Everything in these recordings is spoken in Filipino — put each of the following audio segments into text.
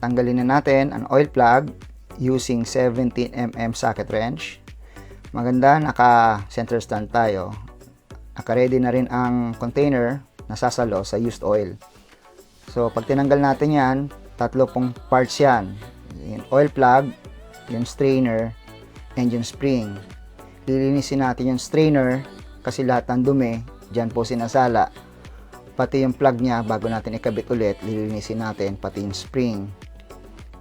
tatanggalin na natin ang oil plug using 17mm socket wrench. Maganda, naka center stand tayo. Naka-ready na rin ang container na sasalo sa used oil. So pag tinanggal natin yan, tatlo pong parts yan. Yung oil plug, yung strainer, and yung spring. Lilinisin natin yung strainer kasi lahat ng dumi dyan po sinasala. Pati yung plug nya, bago natin ikabit ulit, lilinisin natin pati yung spring.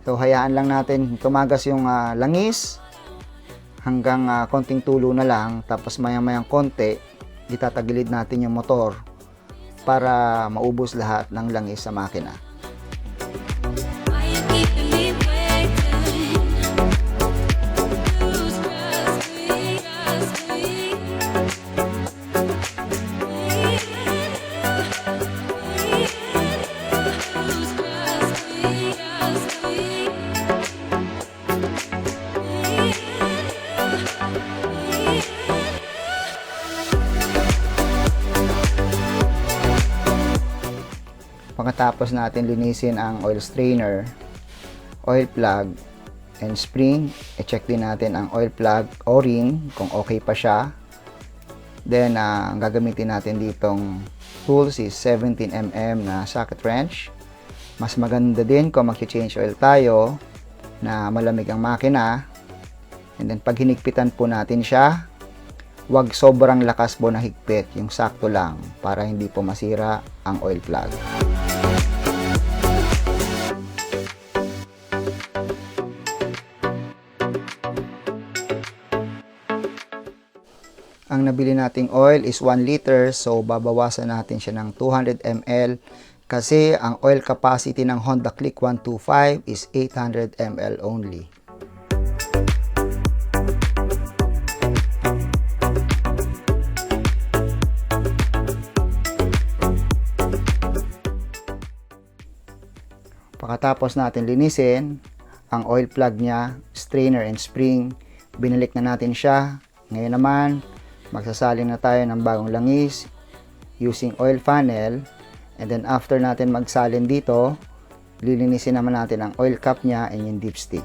So hayaan lang natin tumagas yung langis hanggang konting tulo na lang, tapos maya-mayang konti itatagilid natin yung motor para maubos lahat ng langis sa makina. Pagkatapos natin linisin ang oil strainer, oil plug, and spring, i-check din natin ang oil plug o-ring kung okay pa siya. Then, ang gagamitin natin ditong tools is 17mm na socket wrench. Mas maganda din kung mag-change oil tayo na malamig ang makina. And then, pag hinigpitan po natin siya, wag sobrang lakas po na higpit, yung sakto lang para hindi po masira ang oil plug. Ang nabili nating oil is 1 liter, so babawasan natin siya ng 200 ml kasi ang oil capacity ng Honda Click 125 is 800 ml only. Pagkatapos natin linisin ang oil plug niya, strainer and spring, binalik na natin siya. Ngayon naman, magsasalin na tayo ng bagong langis using oil funnel, and then after natin magsalin dito, lilinisin naman natin ang oil cap niya and yung dipstick.